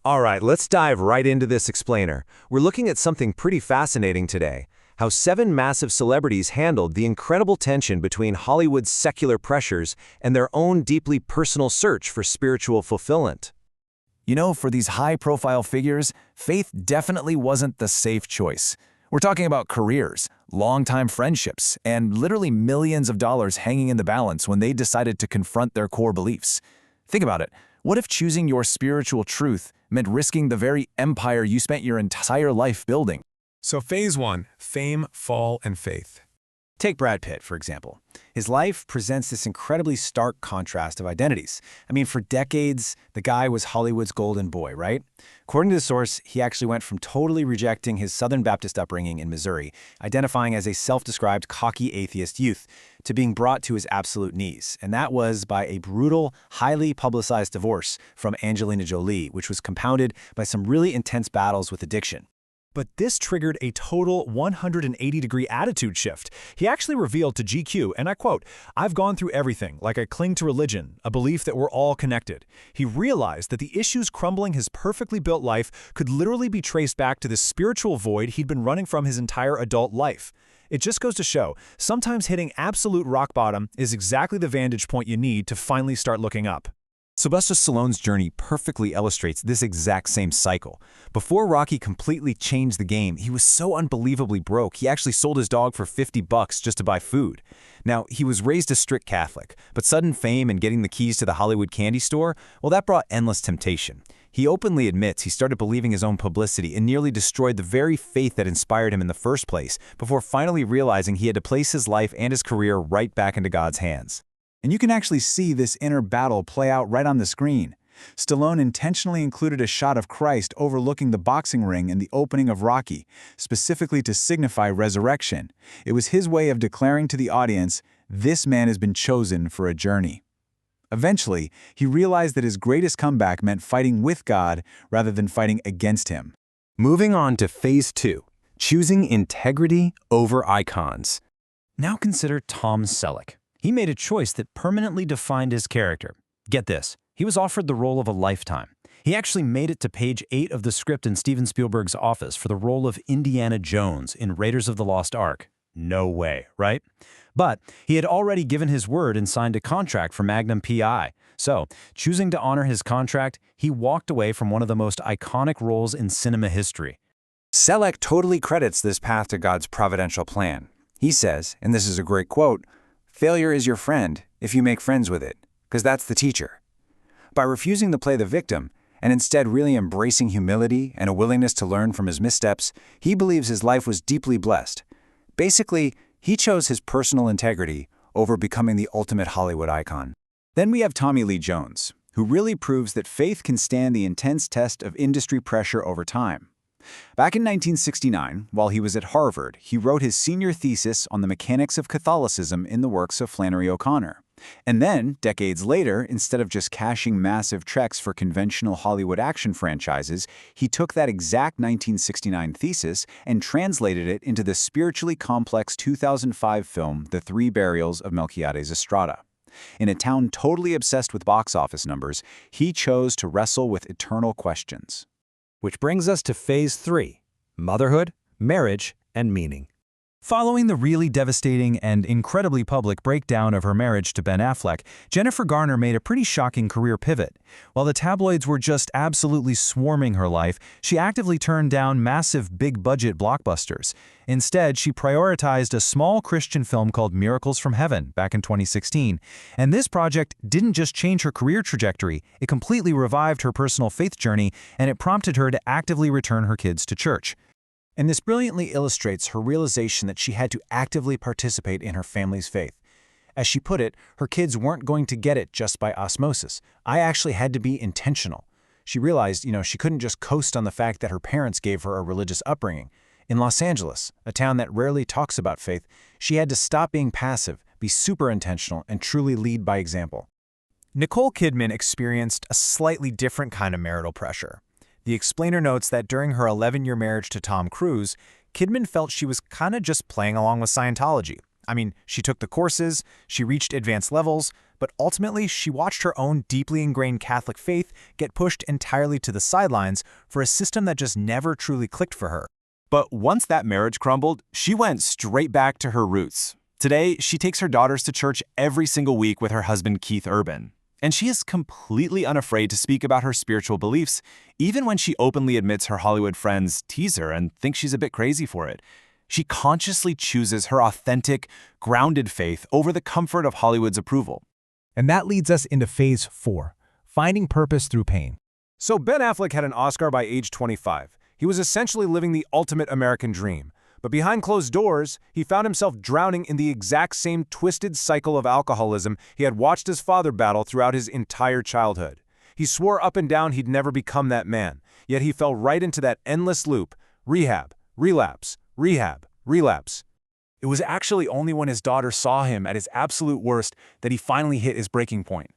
All right, let's dive right into this explainer. We're looking at something pretty fascinating today. How 7 massive celebrities handled the incredible tension between Hollywood's secular pressures and their own deeply personal search for spiritual fulfillment. You know, for these high-profile figures, faith definitely wasn't the safe choice. We're talking about careers, long-time friendships, and literally millions of dollars hanging in the balance when they decided to confront their core beliefs. Think about it. What if choosing your spiritual truth meant risking the very empire you spent your entire life building? So phase 1, fame, fall, and faith. Take Brad Pitt, for example. His life presents this incredibly stark contrast of identities. I mean, for decades, the guy was Hollywood's golden boy, right? According to the source, he actually went from totally rejecting his Southern Baptist upbringing in Missouri, identifying as a self-described cocky atheist youth, to being brought to his absolute knees. And that was by a brutal, highly publicized divorce from Angelina Jolie, which was compounded by some really intense battles with addiction. But this triggered a total 180-degree attitude shift. He actually revealed to GQ, and I quote, "I've gone through everything, like I cling to religion, a belief that we're all connected." He realized that the issues crumbling his perfectly built life could literally be traced back to this spiritual void he'd been running from his entire adult life. It just goes to show, sometimes hitting absolute rock bottom is exactly the vantage point you need to finally start looking up. Sylvester Stallone's journey perfectly illustrates this exact same cycle. Before Rocky completely changed the game, he was so unbelievably broke, he actually sold his dog for $50 just to buy food. Now, he was raised a strict Catholic, but sudden fame and getting the keys to the Hollywood candy store, well, that brought endless temptation. He openly admits he started believing his own publicity and nearly destroyed the very faith that inspired him in the first place, before finally realizing he had to place his life and his career right back into God's hands. And you can actually see this inner battle play out right on the screen. Stallone intentionally included a shot of Christ overlooking the boxing ring in the opening of Rocky, specifically to signify resurrection. It was his way of declaring to the audience, this man has been chosen for a journey. Eventually, he realized that his greatest comeback meant fighting with God rather than fighting against him. Moving on to phase 2, choosing integrity over icons. Now consider Tom Selleck. He made a choice that permanently defined his character. Get this, he was offered the role of a lifetime. He actually made it to page 8 of the script in Steven Spielberg's office for the role of Indiana Jones in Raiders of the Lost Ark. No way, right? But he had already given his word and signed a contract for Magnum P.I. So, choosing to honor his contract, he walked away from one of the most iconic roles in cinema history. Selleck totally credits this path to God's providential plan. He says, and this is a great quote, "Failure is your friend if you make friends with it, because that's the teacher." By refusing to play the victim, and instead really embracing humility and a willingness to learn from his missteps, he believes his life was deeply blessed. Basically, he chose his personal integrity over becoming the ultimate Hollywood icon. Then we have Tommy Lee Jones, who really proves that faith can stand the intense test of industry pressure over time. Back in 1969, while he was at Harvard, he wrote his senior thesis on the mechanics of Catholicism in the works of Flannery O'Connor. And then, decades later, instead of just cashing massive checks for conventional Hollywood action franchises, he took that exact 1969 thesis and translated it into the spiritually complex 2005 film The Three Burials of Melquiades Estrada. In a town totally obsessed with box office numbers, he chose to wrestle with eternal questions. Which brings us to phase 3, motherhood, marriage, and meaning. Following the really devastating and incredibly public breakdown of her marriage to Ben Affleck, Jennifer Garner made a pretty shocking career pivot. While the tabloids were just absolutely swarming her life, she actively turned down massive big-budget blockbusters. Instead, she prioritized a small Christian film called Miracles from Heaven back in 2016. And this project didn't just change her career trajectory, it completely revived her personal faith journey, and it prompted her to actively return her kids to church. And this brilliantly illustrates her realization that she had to actively participate in her family's faith. As she put it, her kids weren't going to get it just by osmosis. I actually had to be intentional. She realized, she couldn't just coast on the fact that her parents gave her a religious upbringing. In Los Angeles, a town that rarely talks about faith, she had to stop being passive, be super intentional, and truly lead by example. Nicole Kidman experienced a slightly different kind of marital pressure. The explainer notes that during her 11-year marriage to Tom Cruise, Kidman felt she was kinda just playing along with Scientology. I mean, she took the courses, she reached advanced levels, but ultimately she watched her own deeply ingrained Catholic faith get pushed entirely to the sidelines for a system that just never truly clicked for her. But once that marriage crumbled, she went straight back to her roots. Today, she takes her daughters to church every single week with her husband, Keith Urban. And she is completely unafraid to speak about her spiritual beliefs, even when she openly admits her Hollywood friends tease her and think she's a bit crazy for it. She consciously chooses her authentic, grounded faith over the comfort of Hollywood's approval. And that leads us into phase 4, finding purpose through pain. So Ben Affleck had an Oscar by age 25. He was essentially living the ultimate American dream. But behind closed doors, he found himself drowning in the exact same twisted cycle of alcoholism he had watched his father battle throughout his entire childhood. He swore up and down he'd never become that man, yet he fell right into that endless loop: rehab, relapse, rehab, relapse. It was actually only when his daughter saw him at his absolute worst that he finally hit his breaking point.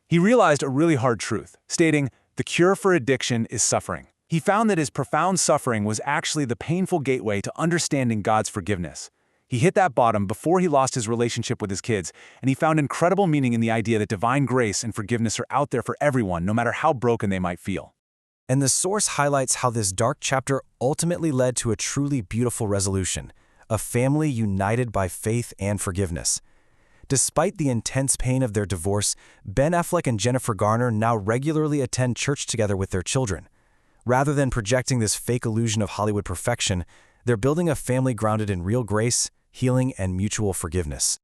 He realized a really hard truth, stating, "The cure for addiction is suffering." He found that his profound suffering was actually the painful gateway to understanding God's forgiveness. He hit that bottom before he lost his relationship with his kids, and he found incredible meaning in the idea that divine grace and forgiveness are out there for everyone, no matter how broken they might feel. And the source highlights how this dark chapter ultimately led to a truly beautiful resolution, a family united by faith and forgiveness. Despite the intense pain of their divorce, Ben Affleck and Jennifer Garner now regularly attend church together with their children. Rather than projecting this fake illusion of Hollywood perfection, they're building a family grounded in real grace, healing, and mutual forgiveness.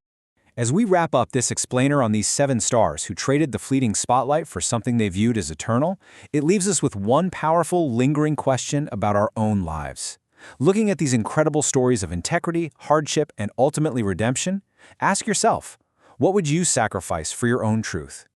As we wrap up this explainer on these 7 stars who traded the fleeting spotlight for something they viewed as eternal, it leaves us with one powerful, lingering question about our own lives. Looking at these incredible stories of integrity, hardship, and ultimately redemption, ask yourself, what would you sacrifice for your own truth?